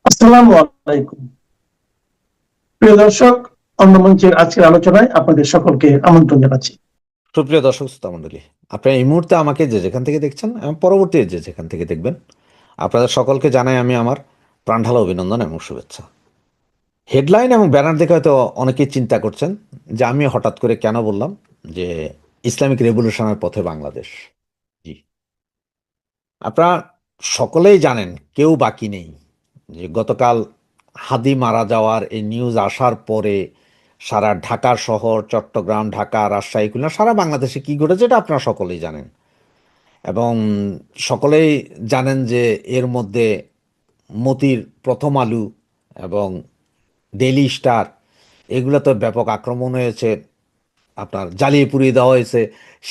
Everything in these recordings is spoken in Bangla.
আসসালামু আলাইকুম। প্রিয় দর্শক, অন্য মঞ্চের আজকের আলোচনায় আপনাদের সকলকে আমন্ত্রণ জানাচ্ছি। সুপ্রিয় দর্শক শ্রোতা মণ্ডলী, আপনারা এই মুহূর্তে আমাকে যে যেখান থেকে দেখছেন এবং পরবর্তী যে যেখান থেকে দেখবেন, আপনাদের সকলকে জানাই আমি আমার প্রাণঢালা অভিনন্দন এবং শুভেচ্ছা। হেডলাইন এবং ব্যানার দেখে হয়তো অনেকেই চিন্তা করছেন যে আমি হঠাৎ করে কেন বললাম যে ইসলামিক রেভলিউশনের পথে বাংলাদেশ। জি, আপনারা সকলেই জানেন, কেউ বাকি নেই যে গতকাল হাদি মারা যাওয়ার এই নিউজ আসার পরে সারা ঢাকা শহর, চট্টগ্রাম, ঢাকা, রাজশাহী, খুলনা, সারা বাংলাদেশে কি ঘটেছে এটা আপনারা সকলেই জানেন। এবং সকলেই জানেন যে এর মধ্যে মতির প্রথম আলু এবং ডেইলি স্টার এগুলো তো ব্যাপক আক্রমণ হয়েছে, আপনার জ্বালিয়ে পুড়িয়ে দেওয়া হয়েছে।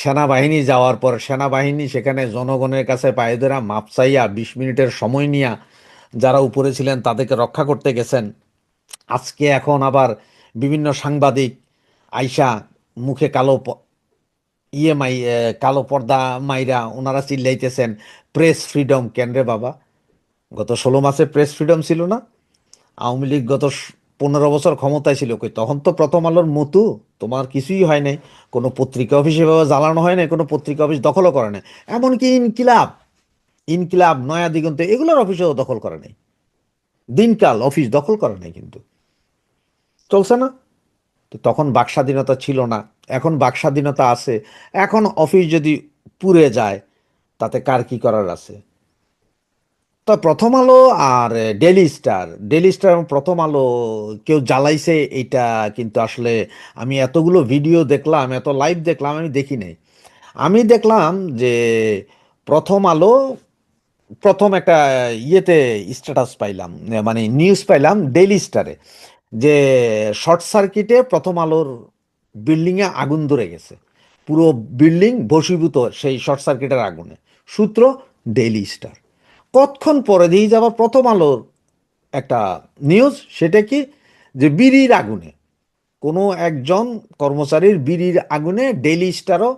সেনাবাহিনী যাওয়ার পর সেনাবাহিনী সেখানে জনগণের কাছে পায়ে ধরা মাপ চাইয়া 20 মিনিটের সময় নিয়া যারা উপরে ছিলেন তাদেরকে রক্ষা করতে গেছেন। আজকে এখন আবার বিভিন্ন সাংবাদিক আইসা মুখে কালো পর্দা মাইরা ওনারা চিল্লাইতেছেন প্রেস ফ্রিডম। কেন রে বাবা, গত 16 মাসে প্রেস ফ্রিডম ছিল না? আওয়ামী লীগ গত 15 বছর ক্ষমতায় ছিল, কই তখন তো প্রথম আলোর মতো তোমার কিছুই হয় নাই, কোনো পত্রিকা অফিস এভাবে জ্বালানো হয় নাই, কোনো পত্রিকা অফিস দখলও করে নাই। এমনকি ইনকিলাব, নয়া দিগন্ত এগুলোর অফিসও দখল করে নাই। দিনকাল অফিস দখল করে নাই, কিন্তু চলছে না। তো তখন বাকস্বাধীনতা ছিল না, এখন বাকস্বাধীনতা আছে। এখন অফিস যদি পুড়ে যায় তাতে কার কি করার আছে? তো প্রথম আলো আর ডেইলি স্টার এবং প্রথম আলো কেউ জ্বালাইছে এইটা কিন্তু আসলে আমি এতগুলো ভিডিও দেখলাম, এত লাইভ দেখলাম, আমি দেখি নাই। আমি দেখলাম যে প্রথম আলো প্রথম একটা ইয়েতে স্ট্যাটাস পাইলাম, মানে নিউজ পাইলাম ডেইলি স্টারে, যে শর্ট সার্কিটে প্রথম আলোর বিল্ডিংয়ে আগুন ধরে গেছে, পুরো বিল্ডিং ভস্মীভূত সেই শর্ট সার্কিটের আগুনে। সূত্র ডেইলি স্টার। কতক্ষণ পরে দিয়ে যাবার প্রথম আলোর একটা নিউজ, সেটা কি, যে বিড়ির আগুনে কোনো একজন কর্মচারীর বিড়ির আগুনে ডেইলি স্টারও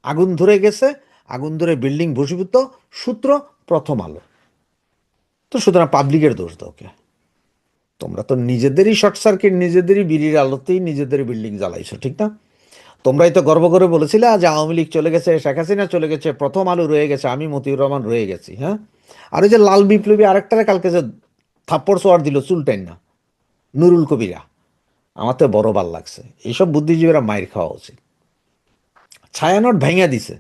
আগুন ধরে গেছে, আগুন ধরে বিল্ডিং ভস্মীভূত। সূত্র প্রথম আলো। তো সুতরাং পাবলিকের দোষ দাও কে? তোমরা তো নিজেদেরই শর্ট সার্কিট, নিজেদেরই বিড়ির আলোতেই নিজেদের বিল্ডিং জ্বালাইছো, ঠিক না? তোমরাই তো গর্ব করে বলেছিলে যে আওয়ামী লীগ চলে গেছে, শেখ হাসিনা চলে গেছে, প্রথম আলো রয়ে গেছে, আমি মতিউর রহমান রয়ে গেছি। হ্যাঁ, আর ওই যে লাল বিপ্লবী আরেকটারে কালকে যে থাপ্পড় সোয়ার দিল চুলটাই না, নুরুল কবিরা, আমার তো বড় ভাল লাগছে। এইসব বুদ্ধিজীবীরা মাইর খাওয়া উচিত। ছায়ানট ভাঙিয়া দিছে,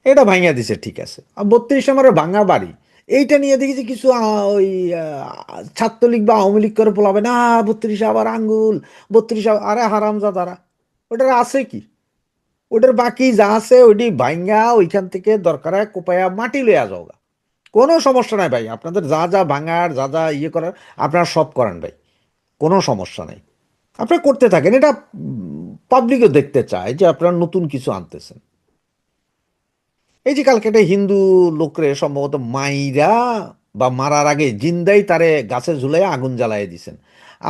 এটা ভাঙিয়া দিছে, ঠিক আছে। আর 32 নম্বরের ভাঙা বাড়ি, এইটা নিয়ে দেখেছি কিছু ওই ছাত্রলীগ বা আওয়ামী লীগ করে পোলাবে না, 32 আবার আঙ্গুল, 32 আরে হারামজাদারা, ওটার আছে কি? ওটার বাকি যা আছে ওইটি ভাঙ্গা ওইখান থেকে দরকার হয় কোপায়া মাটি লইয়া যাও গা। কোনো সমস্যা নাই ভাই, আপনাদের যা যা ভাঙার যা যা ইয়ে করার আপনারা সব করেন ভাই, কোনো সমস্যা নেই। আপনারা করতে থাকেন, এটা পাবলিকও দেখতে চায় যে আপনারা নতুন কিছু আনতেছেন। এই যে কালকে একটা হিন্দু লোকরে সম্ভবত মাইরা বা মারার আগে জিন্দাই তারে গাছে ঝুলাই আগুন জ্বালাই দিছেন।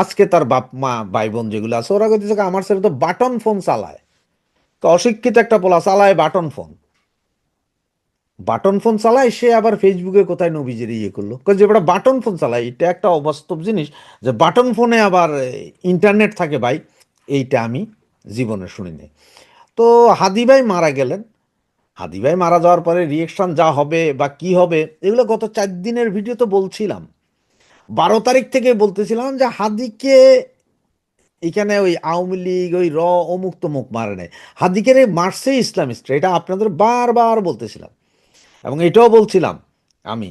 আজকে তার বাপ মা ভাই বোন যেগুলো আছে ওরা কইতেছে আমার ছেলে তো বাটন ফোন চালায়। তো অশিক্ষিত একটা পোলা চালায় বাটন ফোন, বাটন ফোন চালায়, সে আবার ফেসবুকে কোথায় নবীজির ইয়ে করলো, যে ওটা বাটন ফোন চালায়, এটা একটা অবাস্তব জিনিস যে বাটন ফোনে আবার ইন্টারনেট থাকে ভাই, এইটা আমি জীবনে শুনিনি। তো হাদি ভাই মারা গেলেন, হাদি ভাই মারা যাওয়ার পরে রিয়েকশন যা হবে বা কি হবে এগুলো গত 4 দিনের ভিডিও তো বলছিলাম। 12 তারিখ থেকে বলতেছিলাম যে হাদিকে এখানে ওই আওয়ামী লীগ ওই অমুক তমুক মারে নাই, হাদিকে মারছে ইসলামিস্টরা, এটা আপনাদের বারবার বলতেছিলাম। এবং এটাও বলছিলাম আমি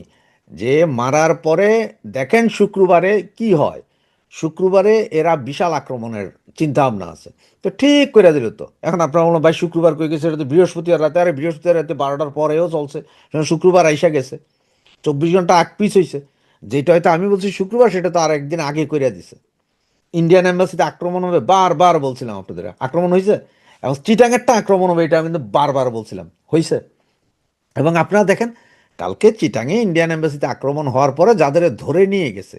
যে মারার পরে দেখেন শুক্রবারে কি হয়, শুক্রবারে এরা বিশাল আক্রমণের চিন্তা ভাবনা আছে। তো ঠিক করে দিল। তো এখন আপনার মনে হয়, ভাই শুক্রবার কই গেছে, এটা তো বৃহস্পতিবার রাতে, আরে বৃহস্পতিবার রাতে 12টার পরেও চলছে, শুক্রবার আইসা গেছে, 24 ঘন্টা আগ পিছ হয়েছে। যেটা হয়তো আমি বলছি শুক্রবার, সেটা তো আর একদিন আগে করে দিছে। ইন্ডিয়ান এম্বাসিতে আক্রমণ হবে বারবার বলছিলাম আপনাদের, আক্রমণ হয়েছে। এবং চিটাঙেরটা আক্রমণ হবে এটা আমি কিন্তু বারবার বলছিলাম, হয়েছে। এবং আপনারা দেখেন কালকে চিটাঙে ইন্ডিয়ান এম্বাসিতে আক্রমণ হওয়ার পরে যাদের ধরে নিয়ে গেছে,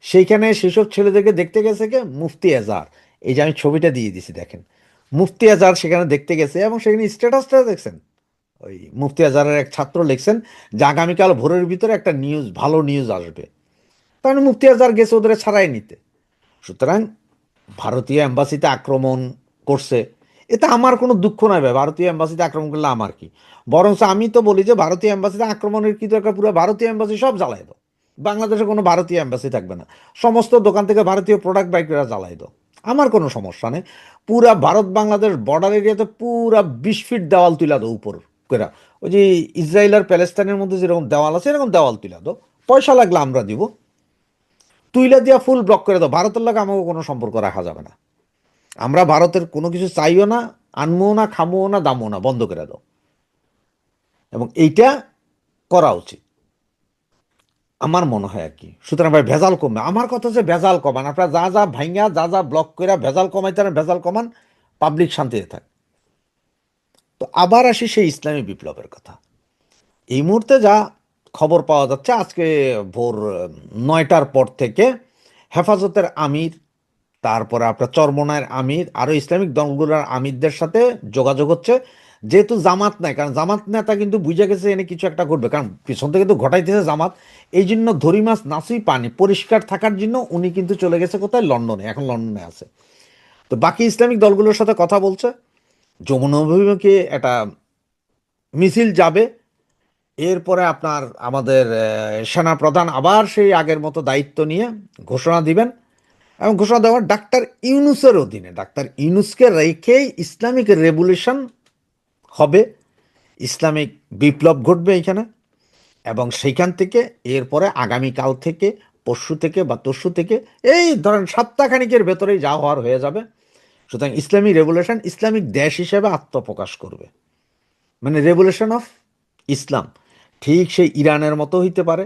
সেইখানে সেসব ছেলেদেরকে দেখতে গেছে কে? মুফতি আজহার। এই যে আমি ছবিটা দিয়ে দিছি দেখেন, মুফতি আজহার সেখানে দেখতে গেছে এবং সেখানে স্ট্যাটাসটা দেখছেন। ওই মুফতি আজহারের এক ছাত্র লিখছেন যে আগামীকাল ভোরের ভিতরে একটা নিউজ, ভালো নিউজ আসবে। তার মানে মুফতি আজহার গেছে ওদের ছাড়াই নিতে। সুতরাং ভারতীয় এম্বাসিতে আক্রমণ করছে, এতে আমার কোনো দুঃখ নাই ভাই, ভারতীয় এম্বাসিতে আক্রমণ করলে আমার কি। বরঞ্চ আমি তো বলি যে ভারতীয় এম্বাসিতে আক্রমণের কি দরকার, পুরো ভারতীয় এম্বাসি সব জ্বালাই দাও, বাংলাদেশে কোনো ভারতীয় এম্বাসি থাকবে না, সমস্ত দোকান থেকে ভারতীয় প্রোডাক্ট বাই করে জ্বালাই দাও, আমার কোনো সমস্যা নেই। পুরা ভারত বাংলাদেশ বর্ডার এরিয়াতে পুরা 20 ফিট দেওয়াল তুলে দাও উপর করে, ওই যে ইসরায়েল আর প্যালেস্তাইনের মধ্যে যেরকম দেওয়াল আছে এরকম দেওয়াল তুলে দাও, পয়সা লাগলে আমরা দিব, তুইলা দিয়া ফুল ব্লক করে দাও, ভারতের লাগে আমাকে কোনো সম্পর্ক রাখা যাবে না। আমরা ভারতের কোনো কিছু চাইও না, আনবো না, খামো না, দামও না, বন্ধ করে দাও। এবং এইটা করা উচিত আমার মনে হয় আর কি। সুতরাং ভাই ভেজাল কমবে, আমার কথা হচ্ছে ভেজাল কমান, আপনারা যা যা ভাইঙ্গা যা যা ব্লক করে ভেজাল কমাইতে পারেন ভেজাল কমান, পাবলিক শান্তিতে থাক। তো আবার আসি সেই ইসলামী বিপ্লবের কথা। এই মুহূর্তে যা খবর পাওয়া যাচ্ছে, আজকে ভোর 9টার পর থেকে হেফাজতের আমির, তারপরে আপনার চরমনায়ের আমির, আরও ইসলামিক দলগুলোর আমিরদের সাথে যোগাযোগ হচ্ছে। যেহেতু জামাত নাই, কারণ জামাত নেতা কিন্তু বুঝে গেছে এনে কিছু একটা করবে, কারণ পিছন থেকে তো ঘটাইতেছে জামাত। এই জন্য ধরি মাছ নাচুই পানি পরিষ্কার থাকার জন্য উনি কিন্তু চলে গেছে কোথায়, লন্ডনে, এখন লন্ডনে আছে। তো বাকি ইসলামিক দলগুলোর সাথে কথা বলছে, যমুনা অভিমুখে একটা মিছিল যাবে। এরপরে আপনার আমাদের সেনা প্রধান আবার সেই আগের মতো দায়িত্ব নিয়ে ঘোষণা দিবেন, এবং ঘোষণা দেওয়ার ডাক্তার ইউনুসের অধীনে, ডাক্তার ইউনুসকে রেখেই ইসলামিক রেভলিউশন হবে, ইসলামিক বিপ্লব ঘটবে এখানে। এবং সেইখান থেকে এরপরে আগামীকাল থেকে, পরশু থেকে বা তরশু থেকে, এই ধরেন সপ্তাহখানিকের ভেতরেই যা হওয়ার হয়ে যাবে। সুতরাং ইসলামিক রেভলিউশন ইসলামিক দেশ হিসেবে আত্মপ্রকাশ করবে, মানে রেভলিউশন অফ ইসলাম। ঠিক সেই ইরানের মতো হইতে পারে,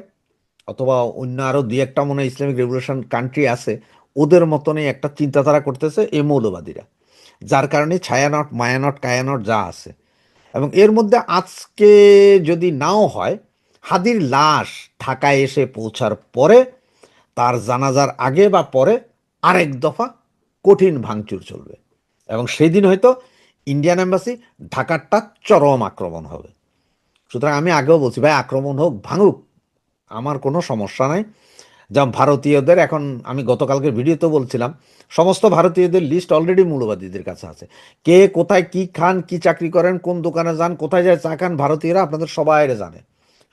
অথবা অন্য আরও দুই একটা মনে হয় ইসলামিক রেভলিউশন কান্ট্রি আছে, ওদের মতনই একটা চিন্তাধারা করতেছে এই মৌলবাদীরা, যার কারণে ছায়ানট মায়ানট কায়ানট যা আছে। এবং এর মধ্যে আজকে যদি নাও হয়, হাদির লাশ ঢাকায় এসে পৌঁছার পরে, তার জানাজার আগে বা পরে আরেক দফা কঠিন ভাঙচুর চলবে, এবং সেই দিন হয়তো ইন্ডিয়ান এম্বাসি ঢাকারটা চরম আক্রমণ হবে। সুতরাং আমি আগেও বলছি ভাই, আক্রমণ হোক ভাঙুক, আমার কোনো সমস্যা নাই। যেমন ভারতীয়দের এখন, আমি গতকালকে ভিডিওতে বলছিলাম, সমস্ত ভারতীয়দের লিস্ট অলরেডি মৌলবাদীদের কাছে আছে। কে কোথায় কি খান, কি চাকরি করেন, কোন দোকানে যান, কোথায় যায় চা খান, ভারতীয়রা আপনাদের সবাই জানে।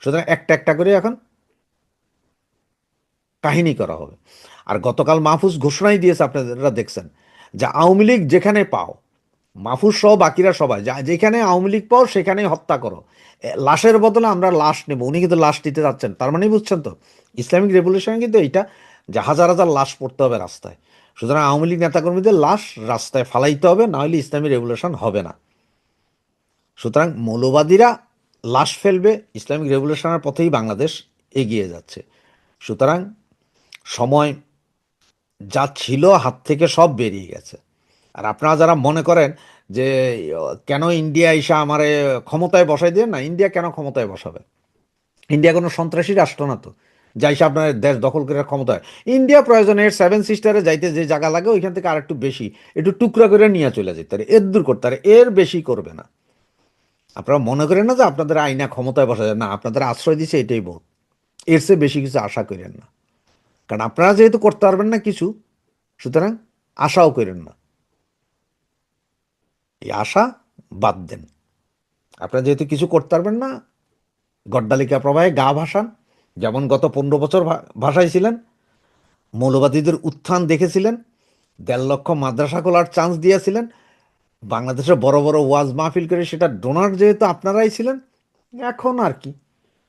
সুতরাং একটা একটা করে এখন কাহিনী করা হবে। আর গতকাল মাহফুজ ঘোষণাই দিয়েছে, আপনারা দেখছেন, যে আওয়ামী লীগ যেখানে পাও, মাহফুজ সহ বাকিরা সবাই যেখানে আওয়ামী লীগ পাও সেখানেই হত্যা করো, লাশের বদলে আমরা লাশ নেব। উনি কিন্তু লাশ দিতে যাচ্ছেন, তার মানে বুঝছেন তো ইসলামিক রেভলিউশন কিন্তু এইটা, যে হাজার হাজার লাশ পড়তে হবে রাস্তায়। সুতরাং আওয়ামী লীগ নেতাকর্মীদের লাশ রাস্তায় ফালাইতে হবে, না হলে ইসলামিক রেভলিউশন হবে না। সুতরাং মৌলবাদীরা লাশ ফেলবে, ইসলামিক রেভলিউশনের পথেই বাংলাদেশ এগিয়ে যাচ্ছে। সুতরাং সময় যা ছিল হাত থেকে সব বেরিয়ে গেছে। আর আপনারা যারা মনে করেন যে কেন ইন্ডিয়া এসে আমারে ক্ষমতায় বসাই দিয়ে, না, ইন্ডিয়া কেন ক্ষমতায় বসাবে? ইন্ডিয়া কোনো সন্ত্রাসী রাষ্ট্র না তো, যাই সে আপনার দেশ দখল করে ক্ষমতায়। ইন্ডিয়া প্রয়োজনে এর 7 সিস্টারে যাইতে যে জায়গা লাগে ওইখান থেকে আর একটু বেশি, একটু টুকরা করে নিয়ে চলে যেতে পারে, এর দূর করতে পারে, এর বেশি করবে না। আপনারা মনে করেন না যে আপনাদের আইনা ক্ষমতায় বসা যায় না, আপনাদের আশ্রয় দিচ্ছে এটাই বহুত, এর চেয়ে বেশি কিছু আশা করেন না। কারণ আপনারা যেহেতু করতে পারবেন না কিছু, সুতরাং আশাও করেন না, এই আশা বাদ দেন। আপনারা যেহেতু কিছু করতে পারবেন না, গড্ডালিকা প্রবাহে গা ভাসান, যেমন গত 15 বছর ভাসাইছিলেন। মৌলবাদীদের উত্থান দেখেছিলেন, 1.5 লক্ষ মাদ্রাসা খোলার চান্স দিয়েছিলেন, বাংলাদেশে বড় বড় ওয়াজ মাহফিল করে সেটা ডোনার যেহেতু আপনারাই ছিলেন, এখন আর কি,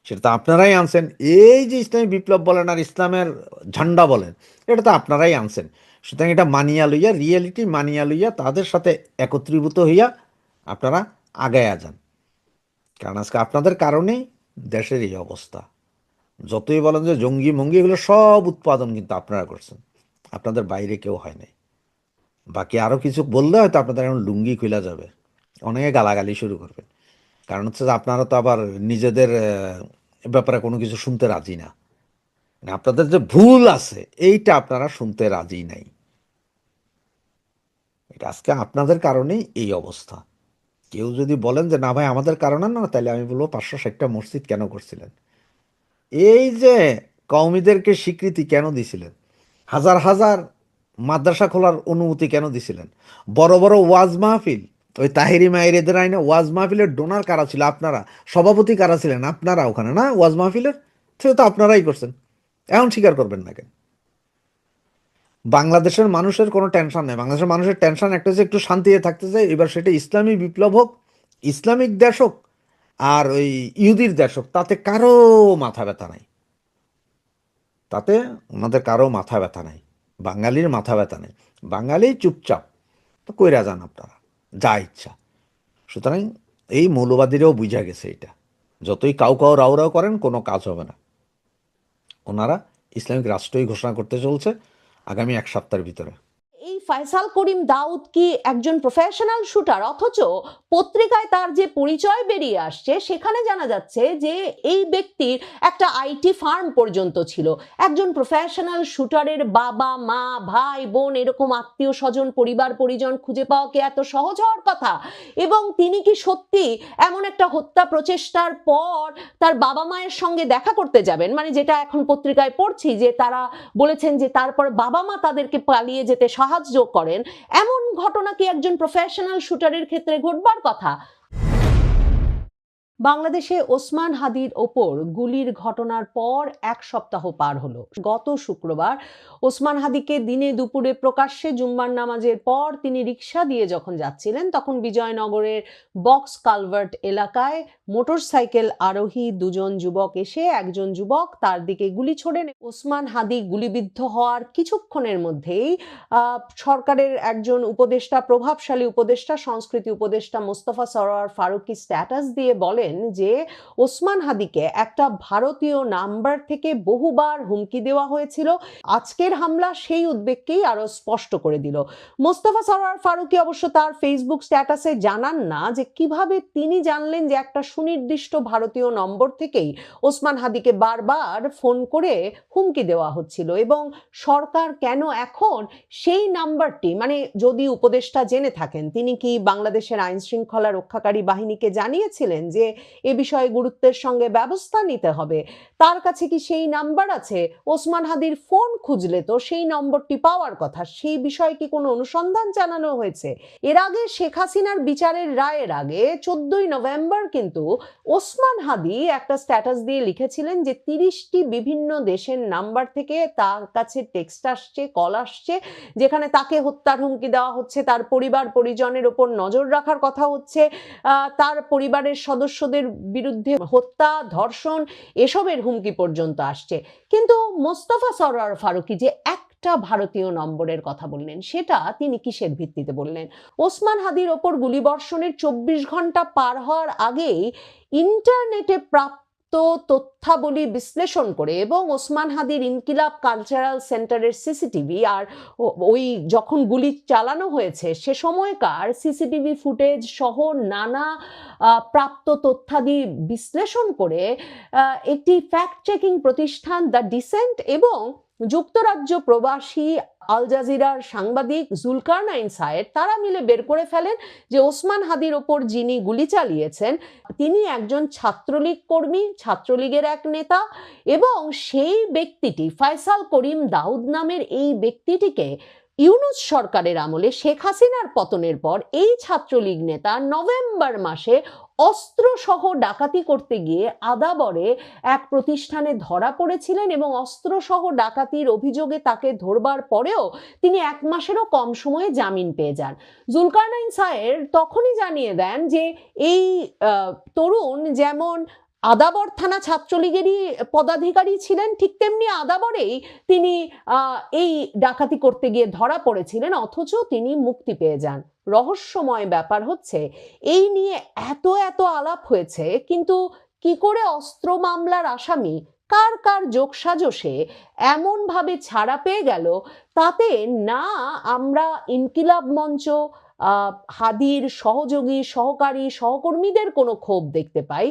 সেটা তো আপনারাই আনছেন। এই যে ইসলামী বিপ্লব বলেন আর ইসলামের ঝান্ডা বলেন, এটা তো আপনারাই আনছেন। সুতরাং এটা মানিয়া লইয়া, রিয়েলিটি মানিয়া লইয়া, তাদের সাথে একত্রীভূত হইয়া আপনারা আগায়া যান। কারণ আজকে আপনাদের কারণেই দেশের এই অবস্থা। যতই বলেন যে জঙ্গি মঙ্গি, এগুলো সব উৎপাদন কিন্তু আপনারা করছেন, আপনাদের বাইরে কেউ হয় নাই। বাকি আরও কিছু বললে হয়তো আপনাদের এখন লুঙ্গি খুলে যাবে, অনেকে গালাগালি শুরু করবেন। কারণ হচ্ছে যে আপনারা তো আবার নিজেদের ব্যাপারে কোনো কিছু শুনতে রাজি না, মানে আপনাদের যে ভুল আছে এইটা আপনারা শুনতে রাজি নাই। এটা আজকে আপনাদের কারণেই এই অবস্থা। কেউ যদি বলেন যে না ভাই আমাদের কারণে না, তাহলে আমি বলবো 560টা মসজিদ কেন করছিলেন? এই যে কওমিদেরকে স্বীকৃতি কেন দিছিলেন? হাজার হাজার মাদ্রাসা খোলার অনুমতি কেন দিছিলেন? বড় বড় ওয়াজ মাহফিল, ওই তাহেরি মাহিরেদের আইনে ওয়াজ মাহফিলের ডোনার কারা ছিল? আপনারা। সভাপতি কারা ছিলেন? আপনারা ওখানে, না? ওয়াজ মাহফিলের সেটা তো আপনারাই করছেন। এখন স্বীকার করবেন না কেন? বাংলাদেশের মানুষের কোনো টেনশন নেই। বাংলাদেশের মানুষের টেনশন একটা, যে একটু শান্তিতে থাকতে চাই। এবার সেটা ইসলামী বিপ্লব হোক, ইসলামিক দেশ হোক, আর ওই ইহুদির দেশ হোক, তাতে কারো মাথা ব্যথা নাই। তাতে ওনাদের কারো মাথা ব্যথা নাই। বাঙালির মাথা ব্যথা নেই। বাঙালি চুপচাপ তো কইরা যান আপনারা যা ইচ্ছা। সুতরাং এই মৌলবাদীরাও বুঝা গেছে এটা। যতই কাউ কাউ রাও রাও করেন, কোনো কাজ হবে না। ওনারা ইসলামিক রাষ্ট্রই ঘোষণা করতে চলছে আগামী 1 সপ্তাহের ভিতরে। এই ফয়সাল করিম দাউদ কি একজন প্রফেশনাল শুটার? অথচ পত্রিকায় তার যে পরিচয় বেরিয়ে আসছে সেখানে জানা যাচ্ছে যে এই ব্যক্তির একটা আইটি ফার্ম পর্যন্ত ছিল। একজন প্রফেশনাল শুটারের বাবা মা ভাই বোন এরকম আত্মীয় স্বজন পরিবার পরিজন খুঁজে পাওয়া কি এত সহজ হওয়ার কথা? এবং তিনি কি সত্যি এমন একটা হত্যা প্রচেষ্টার পর তার বাবা মায়ের সঙ্গে দেখা করতে যাবেন? মানে যেটা এখন পত্রিকায় পড়ছি যে তারা বলেছেন যে তারপর বাবা মা তাদেরকে পালিয়ে যেতে সাহায্য করেন। এমন ঘটনা কি একজন প্রফেশনাল শুটারের ক্ষেত্রে ঘটবার কথা? বাংলাদেশে ওসমান হাদির ওপর গুলির ঘটনার পর 1 সপ্তাহ পার হলো। গত শুক্রবার ওসমান হাদিকে দিনে দুপুরে প্রকাশ্যে জুম্মার নামাজের পর তিনি রিকশা দিয়ে যখন যাচ্ছিলেন, তখন বিজয়নগরের বক্স কালভার্ট এলাকায় মোটরসাইকেল আরোহী 2 জন যুবক এসে একজন যুবক তার দিকে গুলি ছোড়েন। ওসমান হাদি গুলিবিদ্ধ হওয়ার কিছুক্ষণের মধ্যেই সরকারের একজন উপদেষ্টা, প্রভাবশালী উপদেষ্টা, সংস্কৃতি উপদেষ্টা মোস্তফা সরোয়ার ফারুকী স্ট্যাটাস দিয়ে বলেন যে ওসমান হাদিকে একটা ভারতীয় নাম্বার থেকে বহুবার হুমকি দেওয়া হয়েছিল। আজকের হামলা সেই উদ্বেগকেই আরো স্পষ্ট করে দিল। মোস্তফা সরোয়ার ফারুকী অবশ্য তার ফেসবুক স্ট্যাটাসে জানান না যে কিভাবে তিনি জানলেন যে একটা সুনির্দিষ্ট ভারতীয় নম্বর থেকেই ওসমান হাদিকে বারবার ফোন করে হুমকি দেওয়া হচ্ছিল, এবং সরকার কেন এখন সেই নাম্বারটি, মানে যদি উপদেষ্টা জেনে থাকেন, তিনি কি বাংলাদেশের আইন শৃঙ্খলা রক্ষাকারী বাহিনীকে জানিয়েছিলেন যে এ বিষয়ে গুরুত্বের সঙ্গে ব্যবস্থা নিতে হবে? তার কাছে কি সেই নাম্বার আছে? ওসমান হাদির ফোন খুঁজলে তো সেই নম্বরটি পাওয়ার কথা। সেই বিষয়ে কি কোনো অনুসন্ধান জানানো হয়েছে? এর আগে শেখ হাসিনার বিচারের রায়ের আগে 14ই নভেম্বর কিন্তু ওসমান হাদি একটা স্ট্যাটাস দিয়ে লিখেছিলেন যে 30টি বিভিন্ন দেশের নাম্বার থেকে তার কাছে টেক্সট আসছে, কল আসছে, যেখানে তাকে হত্যার হুমকি দেওয়া হচ্ছে, তার পরিবার পরিজনের ওপর নজর রাখার কথা হচ্ছে, তার পরিবারের সদস্যদের বিরুদ্ধে হত্যা, ধর্ষণ এসবের হুমকি পর্যন্ত আসছে। কিন্তু মোস্তফা সরোয়ার ফারুকী যে একটা ভারতীয় নম্বরের কথা বললেন, সেটা তিনি কিসের ভিত্তিতে বললেন? ওসমান হাদির ওপর গুলিবর্ষণের 24 ঘন্টা পার হওয়ার আগেই ইন্টারনেটে প্রাপ্ত তথ্যাবলী বিশ্লেষণ করে এবং ওসমান হাদির ইনকিলাব কালচারাল সেন্টারের সিসিটিভি আর ওই যখন গুলি চালানো হয়েছে সে সময়কার সিসিটিভি ফুটেজ সহ নানা প্রাপ্ত তথ্যাদি বিশ্লেষণ করে একটি ফ্যাক্ট চেকিং প্রতিষ্ঠান দ্য ডিসেন্ট এবং যুক্তরাজ্য প্রবাসী আল জাজিরার সাংবাদিক জুলকারনাইন সায়েদ তারা মিলে বের করে ফেলেন যে ওসমান হাদির ওপর যিনি গুলি চালিয়েছেন তিনি একজন ছাত্রলীগ কর্মী, ছাত্রলীগের এক নেতা, এবং সেই ব্যক্তিটি ফয়সাল করিম দাউদ নামের এই ব্যক্তিটিকে ইউনূস সরকারের আমলে শেখ হাসিনার পতনের পর এই ছাত্রলীগ নেতা নভেম্বর মাসে অস্ত্র সহ ডাকাতি করতে গিয়ে আদাবরে এক প্রতিষ্ঠানে ধরা পড়েছিলেন এবং অস্ত্র সহ ডাকাতির অভিযোগে তাকে ধরবার পরেও তিনি 1 মাসেরও কম সময়ে জামিন পেয়ে যান। জুলকারনাইন সায়ের তখনই জানিয়ে দেন যে এই তরুণ যেমন আদাবর থানা ছাত্রলীগেরই পদাধিকারী ছিলেন, ঠিক তেমনি আদাবরেই তিনি এই ডাকাতি করতে গিয়ে ধরা পড়েছিলেন, অথচ তিনি মুক্তি পেয়ে যান। রহস্যময় ব্যাপার হচ্ছে এই নিয়ে এত এত আলাপ হয়েছে, কিন্তু কি করে অস্ত্র মামলার আসামি কার কার যোগসাজশে এমন ভাবে ছাড়া পেয়ে গেল, তাতে না আমরা ইনকিলাব মঞ্চ, হাদির সহযোগী সহকারী সহকর্মীদের কোনো ক্ষোভ দেখতে পাই,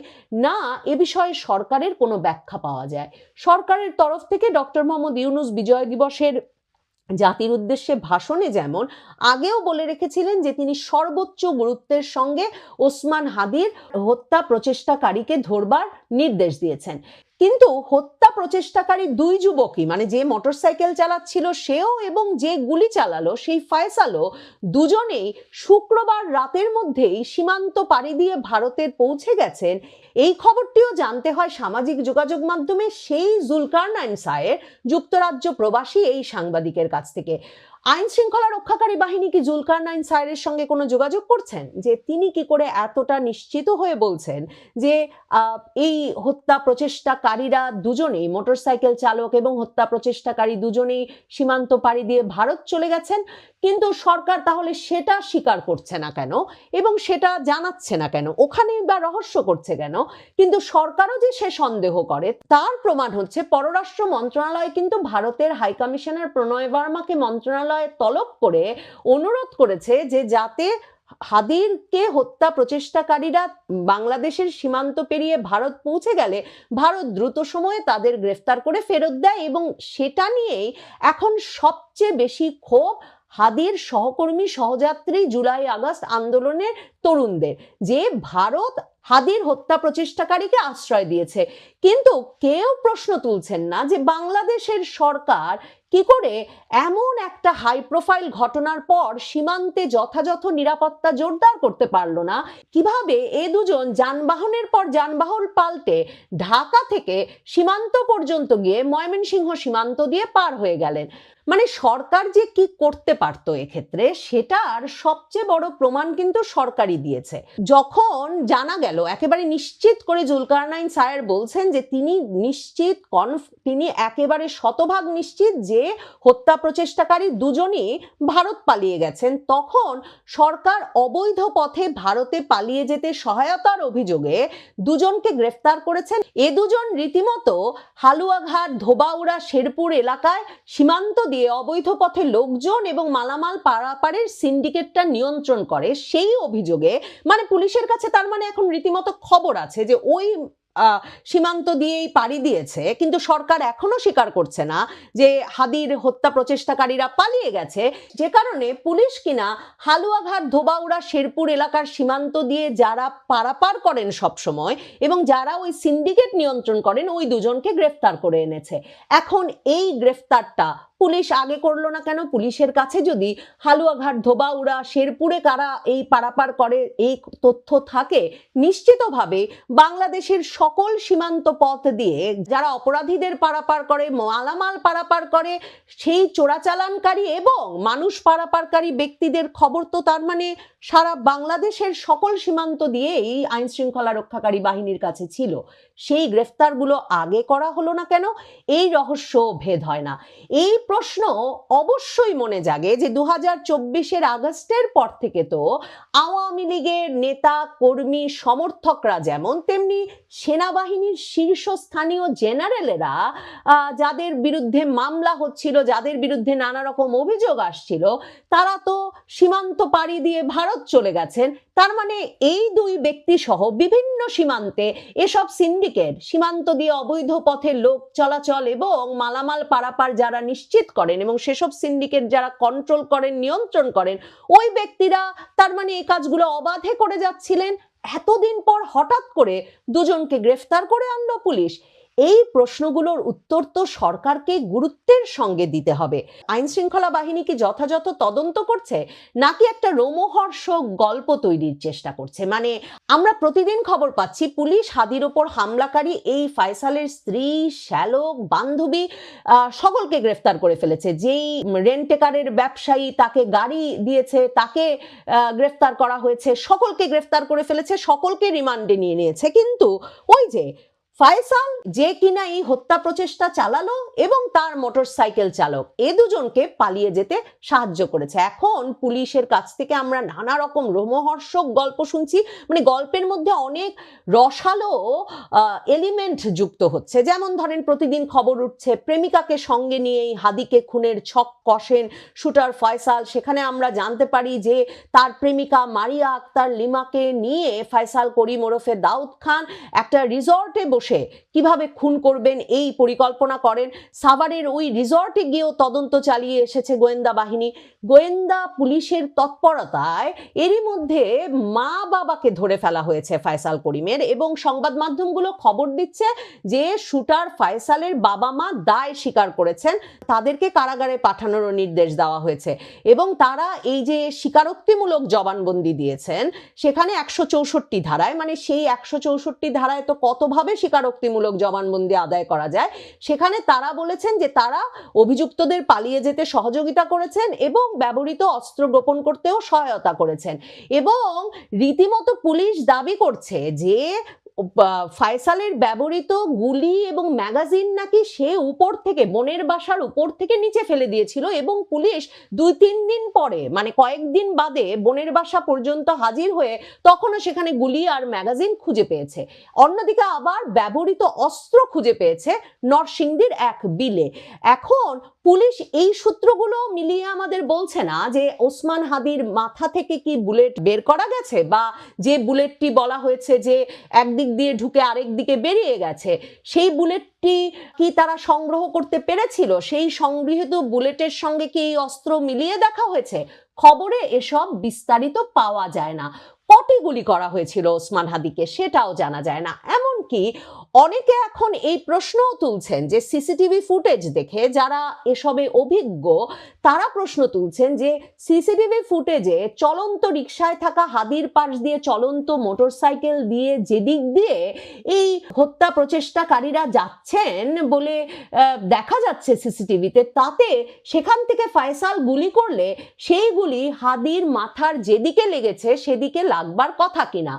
না এ বিষয়ে সরকারের কোনো ব্যাখ্যা পাওয়া যায়। সরকারের তরফ থেকে ডক্টর মোহাম্মদ ইউনূস বিজয় দিবসের জাতির উদ্দেশ্যে ভাষণে যেমন আগেও বলে রেখেছিলেন যে তিনি সর্বোচ্চ গুরুত্বের সঙ্গে ওসমান হাদির হত্যা প্রচেষ্টাকারীকে ধরবার নির্দেশ দিয়েছেন, কিন্তু হত্যা প্রচেষ্টাকারী দুই যুবকই, মানে যে মোটরসাইকেল চালাচ্ছিল সেও এবং যে গুলি চালালো সেই ফয়সালও, দুজনেই শুক্রবার রাতের মধ্যেই সীমান্ত পাড়ি দিয়ে ভারতে পৌঁছে গেছেন। এই খবরটিও জানতে হয় সামাজিক যোগাযোগ মাধ্যমে সেই জুলকারনাইন সায়ের, যুক্তরাজ্য প্রবাসী এই সাংবাদিকের কাছ থেকে। আইন শৃঙ্খলা রক্ষাকারী বাহিনী কি জুলকারনাইন সায়েরের সঙ্গে কোনো যোগাযোগ করছেন যে তিনি কি করে এতটা নিশ্চিত হয়ে বলছেন যে এই হত্যা প্রচেষ্টাকারীরা দুজনেই, মোটরসাইকেল চালক এবং হত্যা প্রচেষ্টাকারী দুজনেই সীমান্ত পাড়ি দিয়ে ভারত চলে গেছেন? কিন্তু সরকার তাহলে সেটা স্বীকার করছে না কেন এবং সেটা জানাচ্ছে না কেন, ওখানেই বা রহস্য করছে কেন? কিন্তু সরকারও যে সে সন্দেহ করে তার প্রমাণ হচ্ছে পররাষ্ট্র মন্ত্রণালয় কিন্তু ভারতের হাই কমিশনার প্রণয় বর্মাকে মন্ত্রণালয়ে তলব করে অনুরোধ করেছে যে যাতে হাদিরকে হত্যা প্রচেষ্টাকারীরা বাংলাদেশের সীমান্ত পেরিয়ে ভারত পৌঁছে গেলে ভারত দ্রুত সময়ে তাদের গ্রেফতার করে ফেরত দেয়। এবং সেটা নিয়েই এখন সবচেয়ে বেশি ক্ষোভ হাদির সহকর্মী সহযাত্রী জুলাই আগস্ট আন্দোলনের তরুণদের, যে ভারত হাদির হত্যা প্রচেষ্টাকারীকে আশ্রয় দিয়েছে। কিন্তু কেউ প্রশ্ন তুলছেন না যে বাংলাদেশের সরকার কি করে এমন একটা হাই প্রোফাইল ঘটনার পর সীমান্তে যথাযথ নিরাপত্তা জোরদার করতে পারলো না? কিভাবে এ দুজন যানবাহনের পর যানবাহন পাল্টে ঢাকা থেকে সীমান্ত পর্যন্ত গিয়ে ময়মনসিংহ সীমান্ত দিয়ে পার হয়ে গেলেন? মানে সরকার যে কি করতে পারত এক্ষেত্রে সেটার সবচেয়ে বড় প্রমাণ কিন্তু সরকারই দিয়েছে। যখন জানা গেল, একেবারে নিশ্চিত করে জুলকারনাইন সায়ের বলছেন যে তিনি নিশ্চিত, তিনি একেবারে শতভাগ নিশ্চিত যে হত্যা প্রচেষ্টাকারী দুজনই ভারত পালিয়ে গেছেন, তখন সরকার অবৈধ পথে ভারতে পালিয়ে যেতে সহায়তার অভিযোগে দুজনকে গ্রেফতার করেছেন। এ দুজন রীতিমতো হালুয়াঘাট, ধোবাউড়া, শেরপুর এলাকায় সীমান্ত দিয়ে অবৈধ পথে লোকজন এবং মালামাল পারাপারের সিন্ডিকেটটা নিয়ন্ত্রণ করে সেই অভিযোগে, মানে পুলিশের কাছে তার মানে এখন রীতিমতো খবর আছে যে ওই সীমান্ত দিয়েই পাড়ি দিয়েছে। কিন্তু সরকার এখনো স্বীকার করছে না যে হাদির হত্যা প্রচেষ্টাকারীরা পালিয়ে গেছে, যে কারণে পুলিশ কিনা হালুয়াঘাট, ধোবাউড়া, শেরপুর এলাকার সীমান্ত দিয়ে যারা পারাপার করেন সব সময় এবং যারা ওই সিন্ডিকেট নিয়ন্ত্রণ করেন ওই দুজনকে গ্রেফতার করে এনেছে। এখন এই গ্রেফতারটা পুলিশ আগে করলো না কেন? পুলিশের কাছে যদি হালুয়াঘাট, ধোবাউড়া, শেরপুরে কারা এই পারাপার করে এই তথ্য থাকে, নিশ্চিতভাবে বাংলাদেশের সকল সীমান্ত পথ দিয়ে যারা অপরাধীদের পারাপার করে, মালামাল পারাপার করে, সেই চোরাচালানকারী এবং মানুষ পারাপারকারী ব্যক্তিদের খবর তো তার মানে সারা বাংলাদেশের সকল সীমান্ত দিয়েই আইন শৃঙ্খলা রক্ষাকারী বাহিনীর কাছে ছিল। সেই গ্রেফতারগুলো আগে করা হলো না কেন? এই রহস্য ভেদ হয় না। এই প্রশ্ন অবশ্যই মনে জাগে যে 2024-এর আগস্টের পর থেকে তো আওয়ামী লীগের নেতা, কর্মী, সমর্থকরা যেমন তেমনি সেনাবাহিনীর শীর্ষস্থানীয় জেনারেলেরা যাদের বিরুদ্ধে মামলা হচ্ছিল, যাদের বিরুদ্ধে নানা রকম অভিযোগ আসছিল, তারা তো সীমান্ত পাড়ি দিয়ে ভারত চলে গেছেন। তার মানে এই দুই ব্যক্তি সহ বিভিন্ন সীমান্তে এসব সিন্ডিকেট, সীমান্ত দিয়ে অবৈধ পথে লোক চলাচল এবং মালামাল পারাপার যারা নিশ্চিত করেন এবং সেসব সিন্ডিকেট যারা কন্ট্রোল করেন, নিয়ন্ত্রণ করেন, ওই ব্যক্তিরা তার মানে এই কাজগুলো অবাধে করে যাচ্ছিলেন। এতদিন পর হঠাৎ করে দুজনকে গ্রেফতার করে আনলো পুলিশ। এই প্রশ্নগুলোর উত্তর তো সরকারকে গুরুত্বের সঙ্গে দিতে হবে। আইন শৃঙ্খলা বাহিনী কি যথাযথ তদন্ত করছে নাকি একটা রোমহর্ষক গল্প তৈরির চেষ্টা করছে? মানে আমরা প্রতিদিন খবর পাচ্ছি পুলিশ হাদির ওপর হামলাকারী এই ফয়সালের স্ত্রী, শ্যালক, বান্ধবী সকলকে গ্রেফতার করে ফেলেছে। যেই রেন্টেকারের ব্যবসায়ী তাকে গাড়ি দিয়েছে তাকে গ্রেফতার করা হয়েছে, সকলকে গ্রেফতার করে ফেলেছে, সকলকে রিমান্ডে নিয়ে নিয়েছে। কিন্তু ওই যে ফয়সাল, যে কিনা এই হত্যা প্রচেষ্টা চালালো, এবং তার মোটরসাইকেল চালক, এ দুজনকে পালিয়ে যেতে সাহায্য করেছে। এখন পুলিশের কাছ থেকে আমরা নানা রকম রোমহর্ষক গল্প শুনছি, মানে গল্পের মধ্যে অনেক রসালো এলিমেন্ট যুক্ত হচ্ছে। যেমন ধরেন প্রতিদিন খবর উঠছে প্রেমিকাকে সঙ্গে নিয়েই হাদিকে খুনের ছক কষেন শুটার ফয়সাল। সেখানে আমরা জানতে পারি যে তার প্রেমিকা মারিয়া আক্তার লিমাকে নিয়ে ফয়সাল করিম ওরফে দাউদ খান একটা রিসর্টে বসে বসে কিভাবে খুন করবেন এই পরিকল্পনা করেন। সাভারের ওই রিসর্টে গিয়েও তদন্ত চালিয়ে এসেছে গোয়েন্দা বাহিনী। গোয়েন্দা পুলিশের তৎপরতায় এরই মধ্যে মা বাবাকে ধরে ফেলা হয়েছে ফয়সাল করিমের, এবং সংবাদ মাধ্যমগুলো খবর দিচ্ছে যে শুটার ফয়সালের বাবা মা দায় স্বীকার করেছেন, তাদেরকে কারাগারে পাঠানোর নির্দেশ দেওয়া হয়েছে এবং তারা এই যে স্বীকারোক্তিমূলক জবানবন্দি দিয়েছেন সেখানে 164 ধারায়, মানে সেই 164 ধারায় তো কতভাবে স্বীকারোক্তিমূলক জবানবন্দি আদায় করা যায়, সেখানে তারা বলেছেন যে তারা অভিযুক্তদের পালিয়ে যেতে সহযোগিতা করেছেন এবং ব্যবহৃত অস্ত্র গোপন করতেও সহায়তা করেছেন। এবং রীতিমতো পুলিশ দাবি করছে যে ফয়সালের ব্যবহৃত গুলি এবং ম্যাগাজিন নাকি সে উপর থেকে, বোনের বাসার উপর থেকে নিচে ফেলে দিয়েছিল এবং পুলিশ 2-3 দিন পরে, মানে কয়েকদিন বাদে বোনের বাসা পর্যন্ত হাজির হয়ে তখনও সেখানে গুলি আর ম্যাগাজিন খুঁজে পেয়েছে। অন্যদিকে আবার ব্যবহৃত অস্ত্র খুঁজে পেয়েছে নরসিংদীর এক বিলে। এখন পুলিশ এই সূত্রগুলো মিলিয়ে আমাদের বলছে না যে ওসমান হাদির মাথা থেকে কি বুলেট বের করা গেছে, বা যে বুলেটটি বলা হয়েছে যে একদিক দিয়ে ঢুকে আরেক দিকে বেরিয়ে গেছে, সেই বুলেটটি কি তারা সংগ্রহ করতে পেরেছিল, সেই সংগৃহীত বুলেটের সঙ্গে কি এই অস্ত্র মিলিয়ে দেখা হয়েছে। খবরে এসব বিস্তারিত পাওয়া যায় না। কটি গুলি করা হয়েছিল ওসমান হাদিকে সেটাও জানা যায় না। এমনকি অনেকে এখন এই প্রশ্নও তুলছেন যে সিসিটিভি ফুটেজ দেখে যারা এসবে অভিজ্ঞ তারা প্রশ্ন তুলছেন যে সিসিটিভি ফুটেজে চলন্ত রিকশায় থাকা হাদির পাশ দিয়ে চলন্ত মোটরসাইকেল দিয়ে যেদিক দিয়ে এই হত্যা প্রচেষ্টাকারীরা যাচ্ছেন বলে দেখা যাচ্ছে সিসিটিভিতে, তাতে সেখান থেকে ফয়সাল গুলি করলে সেই গুলি হাদির মাথার যেদিকে লেগেছে সেদিকে লাগবার কথা কিনা।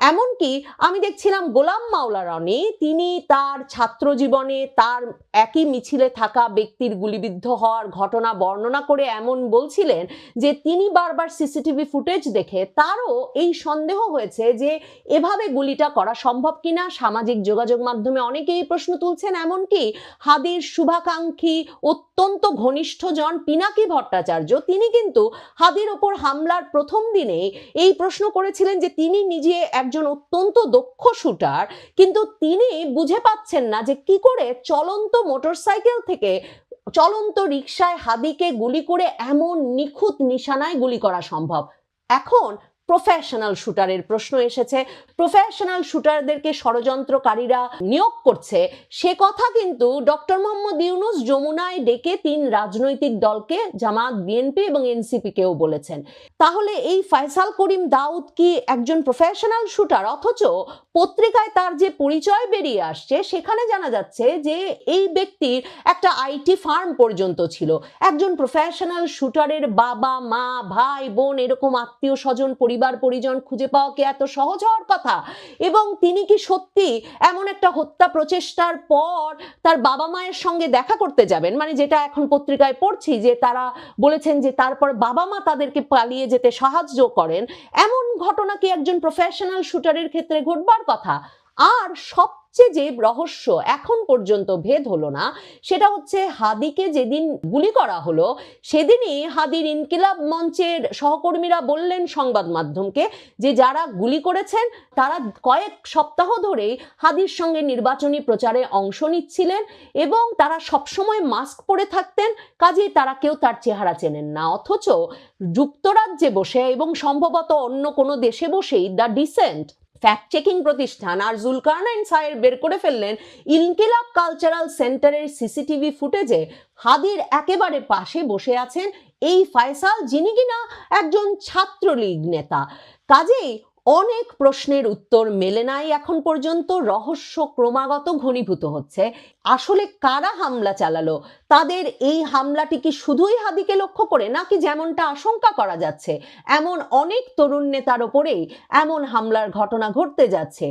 এমনকি আমি দেখছিলাম গোলাম মাওলা রনি, তিনি তার ছাত্র জীবনে তার একই মিছিলে থাকা ব্যক্তির গুলিবিদ্ধ হওয়ার ঘটনা বর্ণনা করে এমন বলছিলেন যে তিনি বারবার সিসিটিভি ফুটেজ দেখে তারও এই সন্দেহ হয়েছে যে এভাবে গুলিটা করা সম্ভব কিনা। সামাজিক যোগাযোগ মাধ্যমে অনেকেই প্রশ্ন তুলছেন, এমনকি হাদির শুভাকাঙ্ক্ষী অত্যন্ত ঘনিষ্ঠজন পিনাকি ভট্টাচার্য, তিনি কিন্তু হাদির ওপর হামলার প্রথম দিনে এই প্রশ্ন করেছিলেন যে তিনি নিজে একজন অত্যন্ত দক্ষ শুটার, কিন্তু তিনি বুঝে পাচ্ছেন না যে কি করে চলন্ত মোটরসাইকেল থেকে চলন্ত রিকশায় হাদিকে গুলি করে এমন নিখুঁত নিশানায় গুলি করা সম্ভব। এখন প্রফেশনাল শুটারের প্রশ্ন এসেছে। প্রফেশনাল শুটারদেরকে ষড়যন্ত্রকারীরা নিয়োগ করছে সে কথা কিন্তু ডক্টর মোহাম্মদ ইউনূস যমুনায় ডেকে 3 রাজনৈতিক দলকে, জামাত, বিএনপি এবং এনসিপি কেও বলেছেন। তাহলে এই ফয়সাল করিম দাউদ কি একজন প্রফেশনাল শুটার? অথচ পত্রিকায় তার যে পরিচয় বেরিয়ে আসছে সেখানে জানা যাচ্ছে যে এই ব্যক্তির একটা আইটি ফার্ম পর্যন্ত ছিল। একজন প্রফেশনাল শুটারের বাবা মা ভাই বোন এরকম আত্মীয় স্বজন পরিবার পরিজন খুঁজে পাওয়া কি এত সহজ হওয়ার কথা? এবং তিনি কি সত্যি এমন একটা হত্যা প্রচেষ্টার পর তার বাবা মায়ের সঙ্গে দেখা করতে যাবেন? মানে যেটা এখন পত্রিকায় পড়ছি যে তারা বলেছেন যে তারপর বাবা মা তাদেরকে পালিয়ে যেতে সাহায্য করেন, এমন ঘটনা কি একজন প্রফেশনাল শুটারের ক্ষেত্রে ঘটবার কথা? আর সবচেয়ে যে রহস্য এখন পর্যন্ত ভেদ হলো না সেটা হচ্ছে হাদিকে যেদিন গুলি করা হলো সেদিনই হাদির ইনকিলাব মঞ্চের সহকর্মীরা বললেন সংবাদ মাধ্যমকে যে যারা গুলি করেছেন তারা কয়েক সপ্তাহ ধরেই হাদির সঙ্গে নির্বাচনী প্রচারে অংশ নিচ্ছিলেন এবং তারা সবসময় মাস্ক পরে থাকতেন, কাজেই তারা কেউ তার চেহারা চেনেন না। অথচ যুক্তরাজ্যে বসে এবং সম্ভবত অন্য কোনো দেশে বসেই দ্য ডিসেন্ট ফ্যাক্ট চেকিং প্রতিষ্ঠান আর জুলকারনাইন সায়ের বের করে ফেললেন ইনকিলাব কালচারাল সেন্টারের সিসিটিভি ফুটেজে হাদির একেবারে পাশে বসে আছেন এই ফয়সাল, যিনি কিনা একজন ছাত্রলীগ নেতা। কাজেই অনেক প্রশ্নের উত্তর মেলে নাই এখন পর্যন্ত। রহস্য ক্রমাগত ঘনীভূত হচ্ছে। আসলে কারা হামলা চালালো? তাদের এই হামলাটি কি শুধুই হাদিকে লক্ষ্য করে, নাকি যেমনটা আশঙ্কা করা যাচ্ছে এমন অনেক তরুণ নেতার ওপরেই এমন হামলার ঘটনা ঘটতে যাচ্ছে?